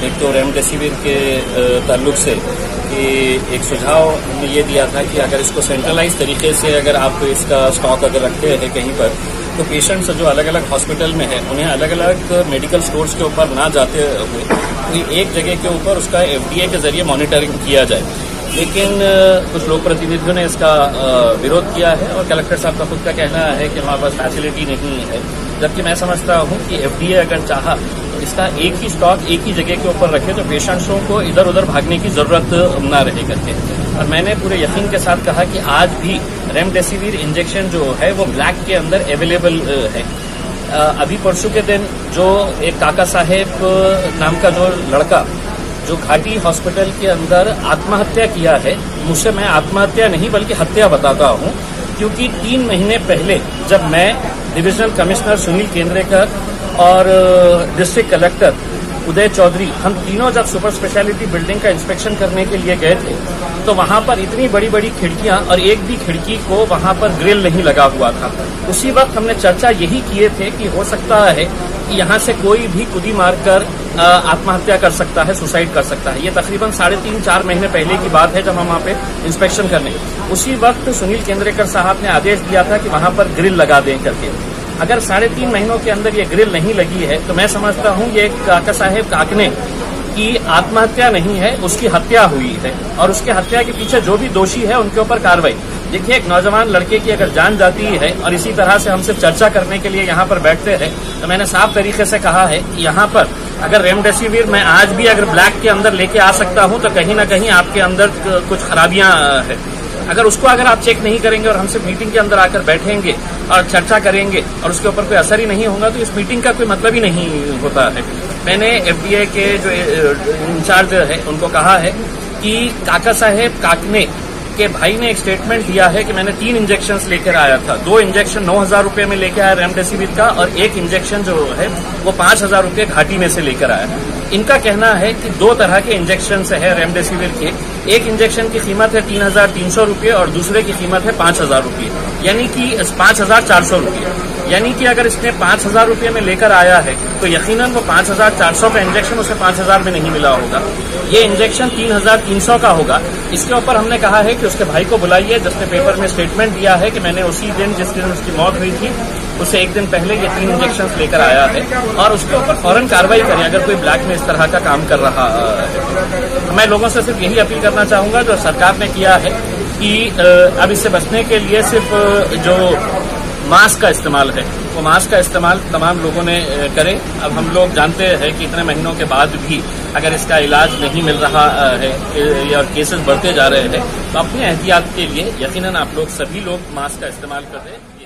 एक तो रेमडेसिविर के ताल्लुक से कि एक सुझाव हमने ये दिया था कि अगर इसको सेंट्रलाइज तरीके से अगर आप इसका स्टॉक अगर रखते हैं कहीं पर, तो पेशेंट्स जो अलग अलग हॉस्पिटल में है उन्हें अलग अलग मेडिकल स्टोर्स के ऊपर ना जाते हुए कोई एक जगह के ऊपर उसका FDA के जरिए मॉनिटरिंग किया जाए। लेकिन कुछ लोक प्रतिनिधियों ने इसका विरोध किया है और कलेक्टर साहब का खुद का कहना है कि हमारे पास फैसिलिटी नहीं है, जबकि मैं समझता हूं कि FDA अगर चाहा तो इसका एक ही स्टॉक एक ही जगह के ऊपर रखे तो पेशेंट्सों को इधर उधर भागने की जरूरत न रहे करके। और मैंने पूरे यकीन के साथ कहा कि आज भी रेमडेसिविर इंजेक्शन जो है वो ब्लैक के अंदर अवेलेबल है। अभी परसों के दिन जो एक काका साहेब नाम का जो लड़का जो घाटी हॉस्पिटल के अंदर आत्महत्या किया है, मुझसे मैं आत्महत्या नहीं बल्कि हत्या बताता हूं, क्योंकि 3 महीने पहले जब मैं डिविजनल कमिश्नर सुनील केंद्रेकर और डिस्ट्रिक्ट कलेक्टर उदय चौधरी हम तीनों जब सुपर स्पेशलिटी बिल्डिंग का इंस्पेक्शन करने के लिए गए थे तो वहां पर इतनी बड़ी बड़ी खिड़कियां और एक भी खिड़की को वहां पर ग्रिल नहीं लगा हुआ था। उसी वक्त हमने चर्चा यही किए थे कि हो सकता है कि यहां से कोई भी कुदी मारकर आत्महत्या कर सकता है, सुसाइड कर सकता है। ये तकरीबन 3.5-4 महीने पहले की बात है जब हम वहां पे इंस्पेक्शन करने। उसी वक्त सुनील केंद्रेकर साहब ने आदेश दिया था कि वहां पर ग्रिल लगा दें करके। अगर 3.5 महीनों के अंदर ये ग्रिल नहीं लगी है तो मैं समझता हूं ये काका साहेब काकने की आत्महत्या नहीं है, उसकी हत्या हुई है और उसके हत्या के पीछे जो भी दोषी है उनके ऊपर कार्रवाई। देखिए, एक नौजवान लड़के की अगर जान जाती है और इसी तरह से हम सिर्फ चर्चा करने के लिए यहाँ पर बैठते हैं, तो मैंने साफ तरीके से कहा है कि यहाँ पर अगर रेमडेसिविर मैं आज भी अगर ब्लैक के अंदर लेके आ सकता हूँ तो कहीं ना कहीं आपके अंदर कुछ खराबियां है। अगर उसको अगर आप चेक नहीं करेंगे और हमसे मीटिंग के अंदर आकर बैठेंगे और चर्चा करेंगे और उसके ऊपर कोई असर ही नहीं होगा तो इस मीटिंग का कोई मतलब ही नहीं होता है। मैंने FDA के जो इंचार्ज है उनको कहा है कि काका साहेब काकने के भाई ने एक स्टेटमेंट दिया है कि मैंने 3 इंजेक्शंस लेकर आया था। 2 इंजेक्शन 9,000 रुपए में लेकर आया रेमडेसिविर का और 1 इंजेक्शन जो है वो 5,000 रुपए घाटी में से लेकर आया। इनका कहना है कि 2 तरह के इंजेक्शन है रेमडेसिविर के। एक इंजेक्शन की कीमत है 3,300 रुपये और दूसरे की कीमत है 5,000 रुपये, यानी कि 5,400 रुपये। यानी कि अगर इसने 5,000 रुपये में लेकर आया है तो यकीनन वो 5,400 का इंजेक्शन उसे 5,000 में नहीं मिला होगा। ये इंजेक्शन 3,300 का होगा। इसके ऊपर हमने कहा है कि उसके भाई को बुलाइए जिसने पेपर में स्टेटमेंट दिया है कि मैंने उसी दिन जिस दिन उसकी मौत हुई थी उससे 1 दिन पहले ये 3 इंजेक्शन लेकर आया है और उसके ऊपर फौरन कार्रवाई करें अगर कोई ब्लैक में इस तरह का काम कर रहा है। मैं लोगों से सिर्फ यही अपील करना चाहूंगा जो सरकार ने किया है कि अब इससे बचने के लिए सिर्फ जो मास्क का इस्तेमाल है वो मास्क का इस्तेमाल तमाम लोगों ने करें। अब हम लोग जानते हैं कि इतने महीनों के बाद भी अगर इसका इलाज नहीं मिल रहा है और केसेस बढ़ते जा रहे हैं तो अपनी एहतियात के लिए यकीनन आप लोग सभी लोग मास्क का इस्तेमाल करें।